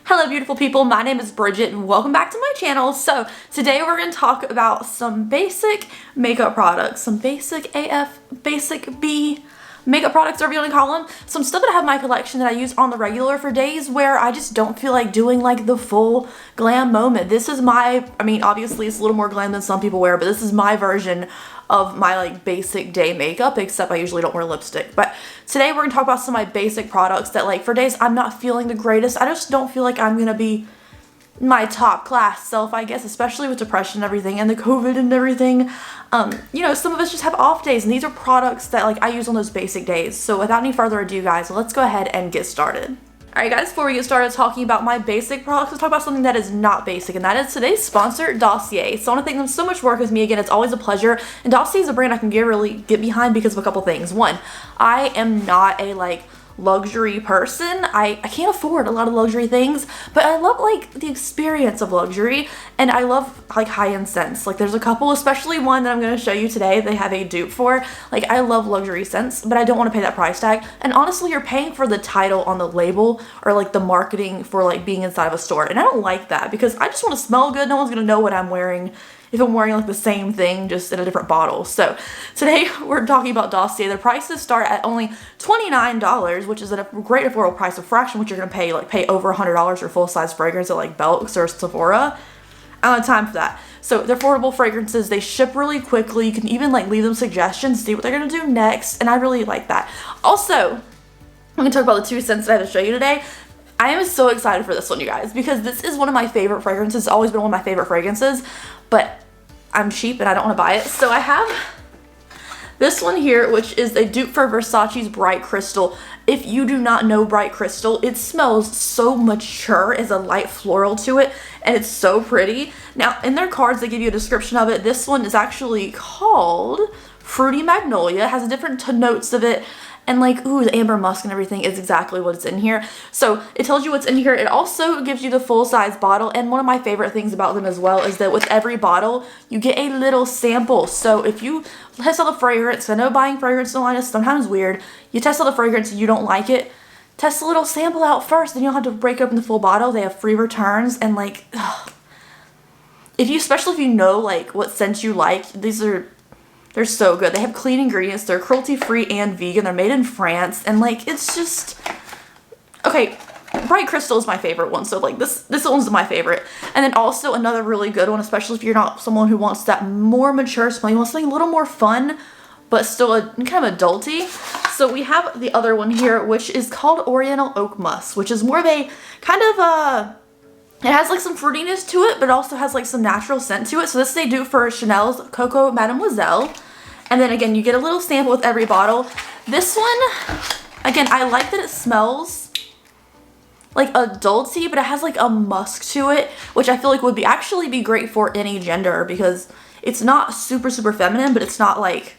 Hello beautiful people, my name is Bridget and welcome back to my channel. So today we're going to talk about some basic makeup products, some basic AF, basic B makeup products, whatever you want to call them. Some stuff that I have in my collection that I use on the regular for days where I just don't feel like doing like the full glam moment. This is my, obviously it's a little more glam than some people wear, but this is my version of my like basic day makeup, except I usually don't wear lipstick. But today we're gonna talk about some of my basic products that like for days I'm not feeling the greatest. I just don't feel like I'm gonna be my top class self, I guess, especially with depression and everything and the COVID and everything. You know, some of us just have off days, and these are products that like I use on those basic days. So without any further ado, guys, let's go ahead and get started. Alright guys, before we get started talking about my basic products, let's talk about something that is not basic, and that is today's sponsor, Dossier. So I want to thank them so much for working with me. Again, it's always a pleasure, and Dossier is a brand I can really get behind because of a couple things. One, I am not a like luxury person. I can't afford a lot of luxury things, but I love like the experience of luxury, and I love like high-end scents. Like there's a couple, especially one that I'm going to show you today, they have a dupe for. Like I love luxury scents, but I don't want to pay that price tag. And honestly, you're paying for the title on the label or like the marketing for like being inside of a store, and I don't like that because I just want to smell good. No one's going to know what I'm wearing if I'm wearing like the same thing just in a different bottle. So today we're talking about Dossier. The prices start at only $29, which is a great affordable price, a fraction which you're gonna pay over $100 for full-size fragrance at like Belk's or Sephora. I don't have time for that. So they're affordable fragrances. They ship really quickly. You can even like leave them suggestions, see what they're gonna do next, and I really like that. Also, I'm gonna talk about the two scents that I have to show you today. I am so excited for this one, you guys, because this is one of my favorite fragrances. It's always been one of my favorite fragrances, but I'm cheap and I don't want to buy it. So I have this one here, which is a dupe for Versace's Bright Crystal. If you do not know Bright Crystal, it smells so mature, as a light floral to it, and it's so pretty. Now, in their cards, they give you a description of it. This one is actually called Fruity Magnolia. It has different notes of it. And like, ooh, the amber musk and everything is exactly what's in here. So it tells you what's in here. It also gives you the full-size bottle. And one of my favorite things about them as well is that with every bottle, you get a little sample. So if you test out the fragrance, I know buying fragrance online is sometimes weird. You test out the fragrance and you don't like it, test a little sample out first. Then you don't have to break open the full bottle. They have free returns. And like, especially if you know like what scents you like, they're so good. They have clean ingredients. They're cruelty-free and vegan. They're made in France. And like, it's just, okay, Bright Crystal is my favorite one. So like this one's my favorite. And then also another really good one, especially if you're not someone who wants that more mature smell. You want something a little more fun, but still a kind of adulty. So we have the other one here, which is called Oriental Oak Musk, which is more of a kind of it has like some fruitiness to it, but it also has like some natural scent to it. So this they do for Chanel's Coco Mademoiselle. And then again, you get a little sample with every bottle. This one, again, I like that it smells like adulty, but it has like a musk to it, which I feel like would actually be great for any gender because it's not super, super feminine, but it's not like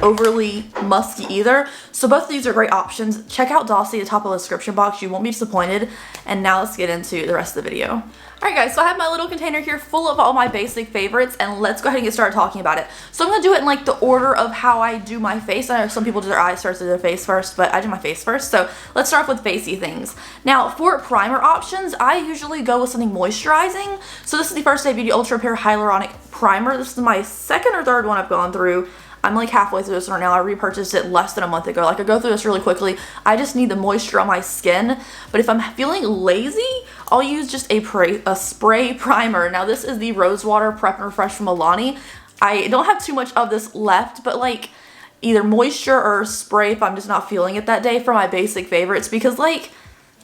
overly musky either. So both of these are great options. Check out Dossier at the top of the description box. You won't be disappointed. And now let's get into the rest of the video. Alright guys, so I have my little container here full of all my basic favorites, and let's go ahead and get started talking about it. So I'm going to do it in like the order of how I do my face. I know some people do their eyes first or their face first, but I do my face first. So let's start off with facey things. Now for primer options, I usually go with something moisturizing. So this is the First Aid Beauty Ultra Repair Hyaluronic Primer. This is my second or third one I've gone through. I'm like halfway through this right now. I repurchased it less than a month ago. Like I go through this really quickly. I just need the moisture on my skin. But if I'm feeling lazy, I'll use just a spray primer. Now this is the Rose Water Prep and Refresh from Milani. I don't have too much of this left, but like either moisture or spray if I'm just not feeling it that day for my basic favorites, because like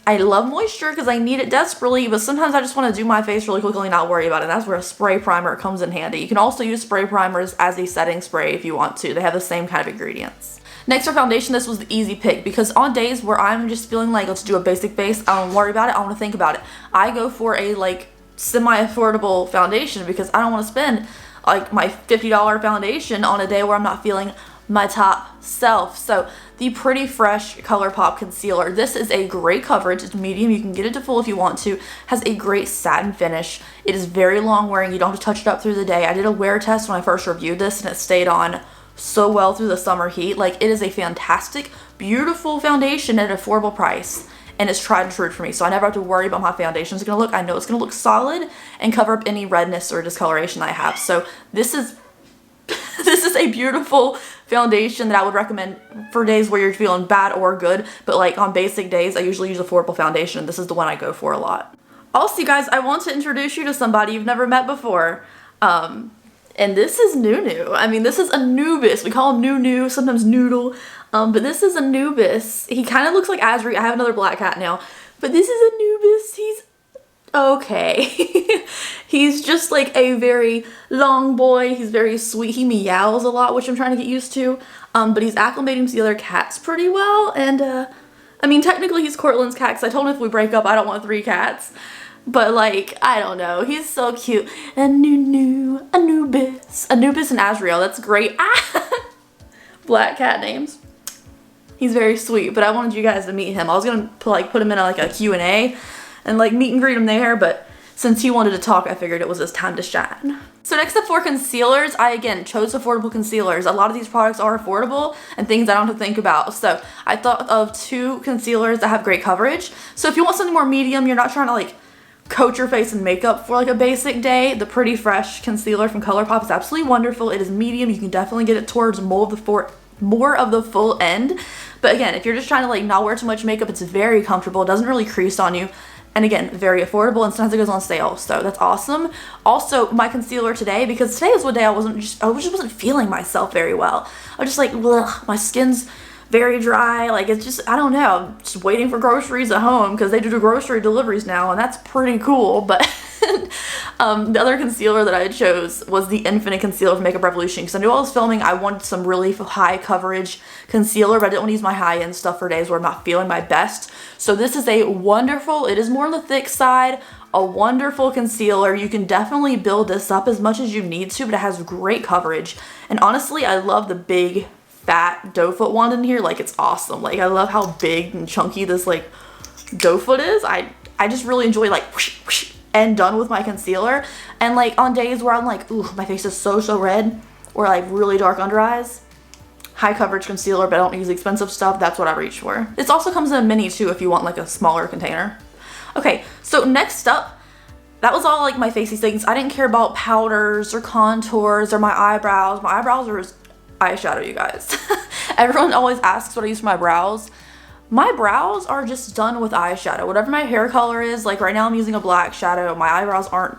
I love moisture because I need it desperately, but sometimes I just want to do my face really quickly and not worry about it. That's where a spray primer comes in handy. You can also use spray primers as a setting spray if you want to. They have the same kind of ingredients. Next for foundation, this was the easy pick because on days where I'm just feeling like let's do a basic face, I don't worry about it, I don't want to think about it. I go for a like semi-affordable foundation because I don't want to spend like my $50 foundation on a day where I'm not feeling my top self. So the Pretty Fresh Colourpop Concealer. This is a great coverage. It's medium. You can get it to full if you want to. Has a great satin finish. It is very long wearing. You don't have to touch it up through the day. I did a wear test when I first reviewed this and it stayed on so well through the summer heat. Like, it is a fantastic, beautiful foundation at an affordable price. and it's tried and true for me. So I never have to worry about how my foundation is gonna look. I know it's gonna look solid and cover up any redness or discoloration I have. So this is this is a beautiful foundation that I would recommend for days where you're feeling bad or good, but like on basic days, I usually use affordable foundation. This is the one I go for a lot. Also, guys, I want to introduce you to somebody you've never met before. And this is Nunu. I mean, this is Anubis. We call him Nunu, sometimes Noodle. But this is Anubis. He kind of looks like Asri. I have another black cat now. But this is Anubis. He's okay. He's just like a very long boy. He's very sweet. He meows a lot, which I'm trying to get used to. But he's acclimating to the other cats pretty well. And I mean, technically he's Cortland's cat, because I told him if we break up, I don't want 3 cats. But like, I don't know. He's so cute. And Nunu, Anubis and Azriel. That's great. Black cat names. He's very sweet, but I wanted you guys to meet him. I was gonna put him in like a Q&A and like meet and greet him there, but since he wanted to talk, I figured it was his time to shine. So next up for concealers, I again chose affordable concealers. A lot of these products are affordable and things I don't have to think about. So I thought of 2 concealers that have great coverage. So if you want something more medium, you're not trying to like coat your face in makeup for like a basic day, the Pretty Fresh concealer from Colourpop is absolutely wonderful. It is medium. You can definitely get it towards more of the full end. But again, if you're just trying to like not wear too much makeup, it's very comfortable. It doesn't really crease on you. And again, very affordable, and sometimes it goes on sale, so that's awesome. Also, my concealer today, because today is one day I just wasn't feeling myself very well. I was just like, ugh, my skin's very dry. Like, it's just, I don't know. I'm just waiting for groceries at home because they do the grocery deliveries now, and that's pretty cool. But the other concealer that I chose was the Infinite Concealer from Makeup Revolution, because I knew I was filming. I wanted some really high coverage concealer, but I didn't want to use my high-end stuff for days where I'm not feeling my best. So this is a wonderful, it is more on the thick side, a wonderful concealer. You can definitely build this up as much as you need to, but it has great coverage. And honestly, I love the big fat doe foot wand in here. Like, it's awesome. Like, I love how big and chunky this like doe foot is. I just really enjoy like whoosh, whoosh, and done with my concealer. And like on days where I'm like, ooh, my face is so red, or like really dark under eyes, high coverage concealer, but I don't use expensive stuff, that's what I reach for. This also comes in a mini too if you want like a smaller container. Okay, so next up, that was all like my facey things. I didn't care about powders or contours or my eyebrows. My eyebrows are eyeshadow, you guys. Everyone always asks what I use for my brows. My brows are just done with eyeshadow. Whatever my hair color is, like right now I'm using a black shadow. My eyebrows aren't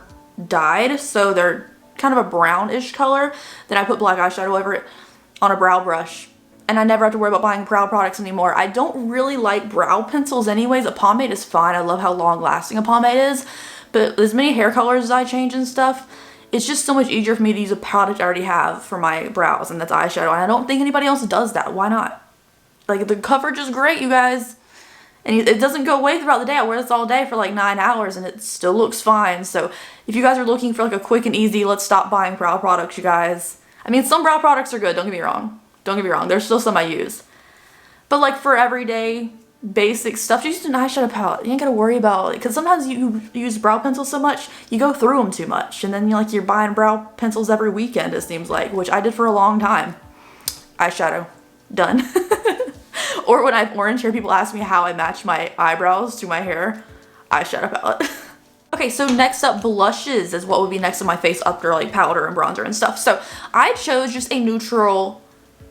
dyed, so they're kind of a brownish color. Then I put black eyeshadow over it on a brow brush, and I never have to worry about buying brow products anymore. I don't really like brow pencils anyways. A pomade is fine. I love how long lasting a pomade is, but as many hair colors as I change and stuff, it's just so much easier for me to use a product I already have for my brows, and that's eyeshadow. And I don't think anybody else does that. Why not? Like, the coverage is great, you guys. And it doesn't go away throughout the day. I wear this all day for like 9 hours and it still looks fine. So if you guys are looking for like a quick and easy, let's stop buying brow products, you guys. I mean, some brow products are good, don't get me wrong. Don't get me wrong, there's still some I use. But like for everyday basic stuff, just use an eyeshadow palette. You ain't gotta worry about it. Because sometimes you use brow pencils so much, you go through them too much. And then you're buying brow pencils every weekend, it seems like, which I did for a long time. Eyeshadow, done. Or when I have orange hair, people ask me how I match my eyebrows to my hair. Eyeshadow palette. Okay, so next up, blushes is what would be next to my face after like powder and bronzer and stuff. So I chose just a neutral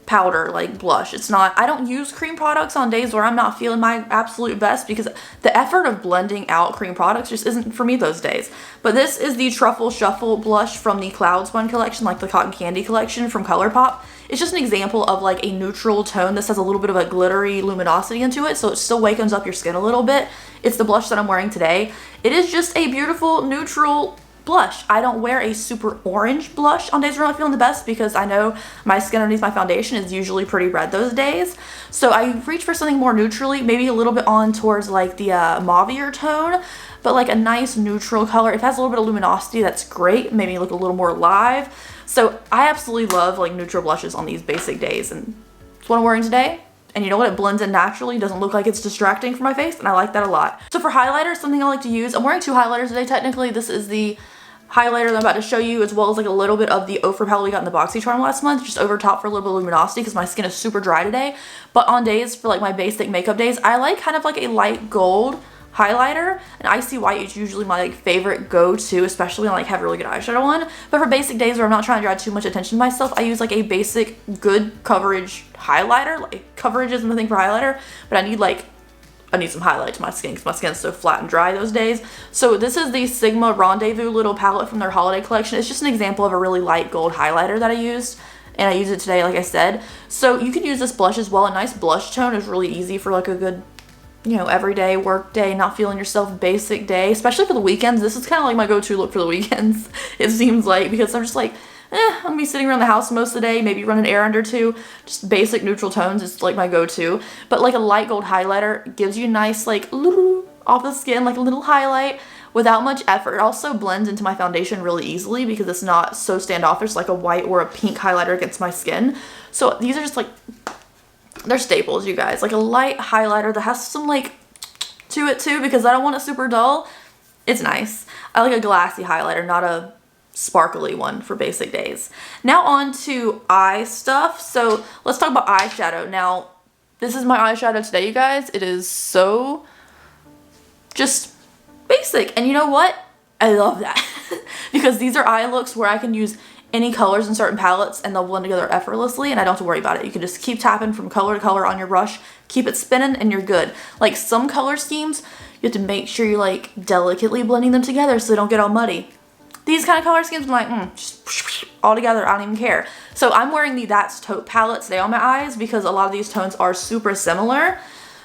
powder like blush. It's not, I don't use cream products on days where I'm not feeling my absolute best, because the effort of blending out cream products just isn't for me those days. But this is the Truffle Shuffle blush from the Cloud Spun collection, like the Cotton Candy collection from Colourpop. It's just an example of like a neutral tone. This has a little bit of a glittery luminosity into it, so it still wakens up your skin a little bit. It's the blush that I'm wearing today. It is just a beautiful neutral blush. I don't wear a super orange blush on days where I'm not feeling the best, because I know my skin underneath my foundation is usually pretty red those days. So I reach for something more neutrally, maybe a little bit on towards like the mauvier tone, but like a nice neutral color. If it has a little bit of luminosity, that's great. Maybe look a little more live. So I absolutely love like neutral blushes on these basic days, and it's what I'm wearing today. And you know what? It blends in naturally. It doesn't look like it's distracting for my face, and I like that a lot. So for highlighters, something I like to use, I'm wearing 2 highlighters today technically. This is the highlighter that I'm about to show you, as well as like a little bit of the Ofra palette we got in the BoxyCharm last month, just over top for a little bit of luminosity because my skin is super dry today. But on days for like my basic makeup days, I like kind of like a light gold highlighter, and icy white is usually my like favorite go-to, especially when I like have really good eyeshadow on. But for basic days where I'm not trying to draw too much attention to myself, I use like a basic good coverage highlighter. Like coverage isn't the thing for highlighter, but I need some highlight to my skin because my skin's so flat and dry those days. So this is the Sigma Rendezvous little palette from their holiday collection. It's just an example of a really light gold highlighter that I used, and I use it today like I said. So you could use this blush as well. A nice blush tone is really easy for like a good, you know, everyday work day, not feeling yourself basic day, especially for the weekends. This is kind of like my go-to look for the weekends, it seems like, because I'm just like, I'm gonna be sitting around the house most of the day, maybe run an errand or two. Just basic neutral tones is like my go-to. But like a light gold highlighter gives you nice like off the skin, like a little highlight without much effort. It also blends into my foundation really easily because it's not so standoffish like a white or a pink highlighter against my skin. So these are just like, they're staples, you guys. Like a light highlighter that has some like to it too, because I don't want it super dull. It's nice. I like a glassy highlighter, not a sparkly one for basic days. Now on to eye stuff. So let's talk about eyeshadow. Now, this is my eyeshadow today, you guys. It is so just basic. And you know what? I love that because these are eye looks where I can use any colors in certain palettes and they'll blend together effortlessly and I don't have to worry about it. You can just keep tapping from color to color on your brush, keep it spinning, and you're good. Like some color schemes, you have to make sure you're like delicately blending them together so they don't get all muddy. These kind of color schemes, I'm like, just all together, I don't even care. So I'm wearing the That's Taupe palette today on my eyes because a lot of these tones are super similar.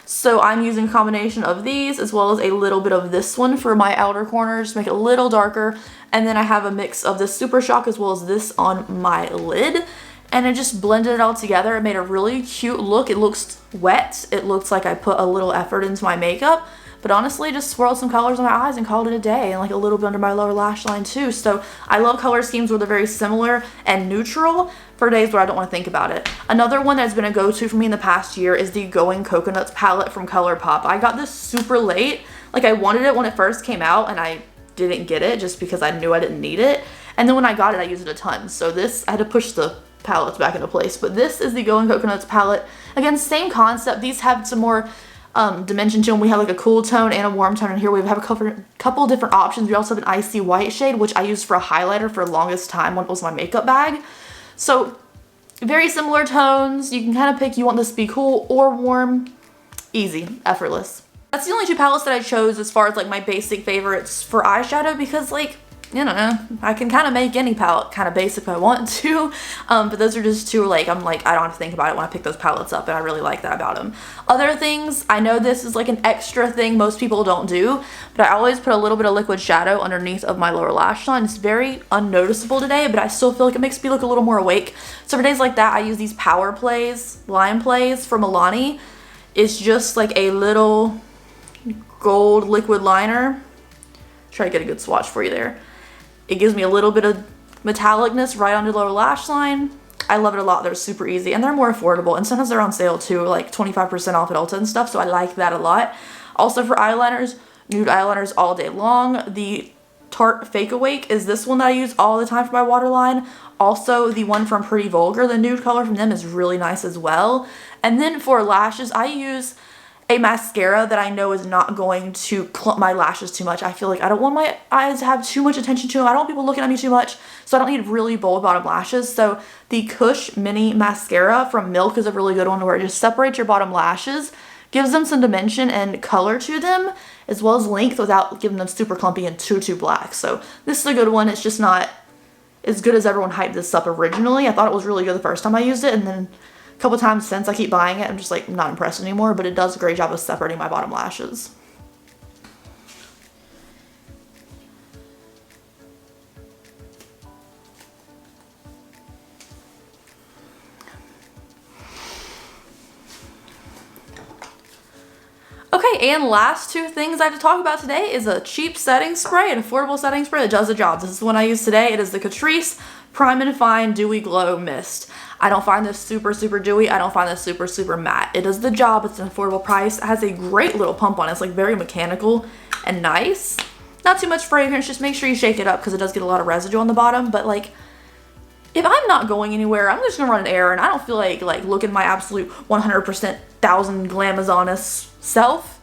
So I'm using a combination of these as well as a little bit of this one for my outer corners to make it a little darker. And then I have a mix of this Super Shock as well as this on my lid. And I just blended it all together. It made a really cute look. It looks wet. It looks like I put a little effort into my makeup. But honestly, just swirled some colors on my eyes and called it a day, and like a little bit under my lower lash line too. So I love color schemes where they're very similar and neutral for days where I don't want to think about it. Another one that's been a go-to for me in the past year is the Going Coconuts palette from Colourpop. I got this super late. Like I wanted it when it first came out and I didn't get it just because I knew I didn't need it. And then when I got it, I used it a ton. So this, I had to push the palettes back into place. But this is the Going Coconuts palette. Again, same concept. These have some more dimension to them. We have like a cool tone and a warm tone, and here we have a couple different options. We also have an icy white shade, which I used for a highlighter for the longest time when it was my makeup bag. So very similar tones. You can kind of pick, you want this to be cool or warm. Easy, effortless. That's the only two palettes that I chose as far as like my basic favorites for eyeshadow because like, you know, I can kind of make any palette kind of basic if I want to, but those are just two like, I'm like, I don't have to think about it when I pick those palettes up, and I really like that about them. Other things, I know this is like an extra thing most people don't do, but I always put a little bit of liquid shadow underneath of my lower lash line. It's very unnoticeable today, but I still feel like it makes me look a little more awake. So for days like that, I use these Power Plays, Line Plays from Milani. It's just like a little gold liquid liner. Try to get a good swatch for you there. It gives me a little bit of metallicness right under the lower lash line. I love it a lot. They're super easy and they're more affordable, and sometimes they're on sale too, like 25% off at Ulta and stuff, so I like that a lot. Also for eyeliners, nude eyeliners all day long. The Tarte Fake Awake is this one that I use all the time for my waterline. Also the one from Pretty Vulgar, the nude color from them is really nice as well. And then for lashes, I use a mascara that I know is not going to clump my lashes too much. I feel like I don't want my eyes to have too much attention to them. I don't want people looking at me too much, so I don't need really bold bottom lashes. So the Kush Mini Mascara from Milk is a really good one where it just separates your bottom lashes, gives them some dimension and color to them, as well as length without giving them super clumpy and too black. So this is a good one. It's just not as good as everyone hyped this up originally. I thought it was really good the first time I used it, and then a couple times since I keep buying it, I'm just like not impressed anymore, but it does a great job of separating my bottom lashes. Okay, and last two things I have to talk about today is a cheap setting spray, an affordable setting spray that does the job. This is the one I use today. It is the Catrice Prime and Fine Dewy Glow Mist. I don't find this super dewy. I don't find this super matte. It does the job. It's an affordable price. It has a great little pump on it. It's like very mechanical and nice. Not too much fragrance, just make sure you shake it up because it does get a lot of residue on the bottom. But like, if I'm not going anywhere, I'm just gonna run an errand. I don't feel like looking my absolute 100% 1000 glamazonist self.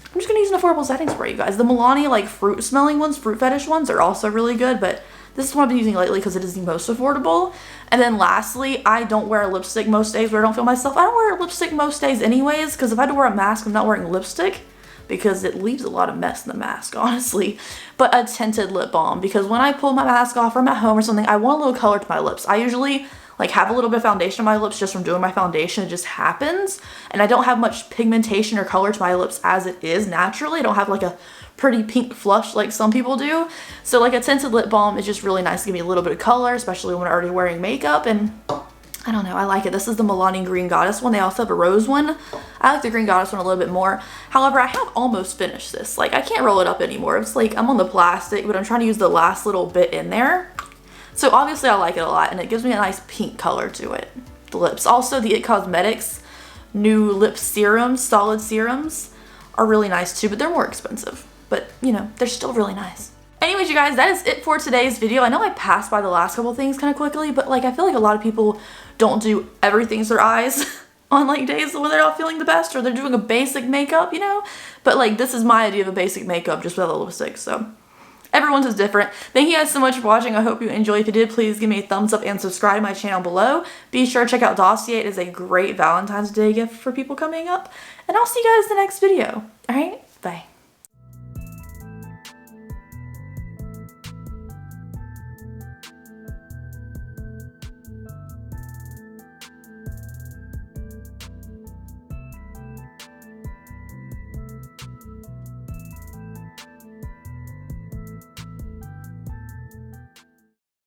I'm just gonna use an affordable setting spray, you guys. The Milani like fruit smelling ones, fruit fetish ones are also really good, but this is what I've been using lately because it is the most affordable. And then lastly, I don't wear lipstick most days where I don't feel myself. I don't wear lipstick most days anyways because if I had to wear a mask, I'm not wearing lipstick because it leaves a lot of mess in the mask, honestly. But a tinted lip balm, because when I pull my mask off or I'm at home or something, I want a little color to my lips. I usually like have a little bit of foundation on my lips just from doing my foundation. It just happens. And I don't have much pigmentation or color to my lips as it is naturally. I don't have like a pretty pink flush like some people do. So like a tinted lip balm is just really nice to give me a little bit of color, especially when I'm already wearing makeup. And I don't know, I like it. This is the Milani Green Goddess one. They also have a rose one. I like the Green Goddess one a little bit more. However, I have almost finished this. Like, I can't roll it up anymore. It's like, I'm on the plastic, but I'm trying to use the last little bit in there. So obviously I like it a lot, and it gives me a nice pink color to it. The lips. Also, the It Cosmetics new lip serums, solid serums, are really nice too, but they're more expensive. But, you know, they're still really nice. Anyways, you guys, that is it for today's video. I know I passed by the last couple things kind of quickly, but like I feel like a lot of people don't do everything to their eyes on like days when they're not feeling the best or they're doing a basic makeup, you know? But like this is my idea of a basic makeup just without the lipstick, so everyone's is different. Thank you guys so much for watching. I hope you enjoyed. If you did, please give me a thumbs up and subscribe to my channel below. Be sure to check out Dossier. It is a great Valentine's Day gift for people coming up. And I'll see you guys in the next video. Alright? Bye.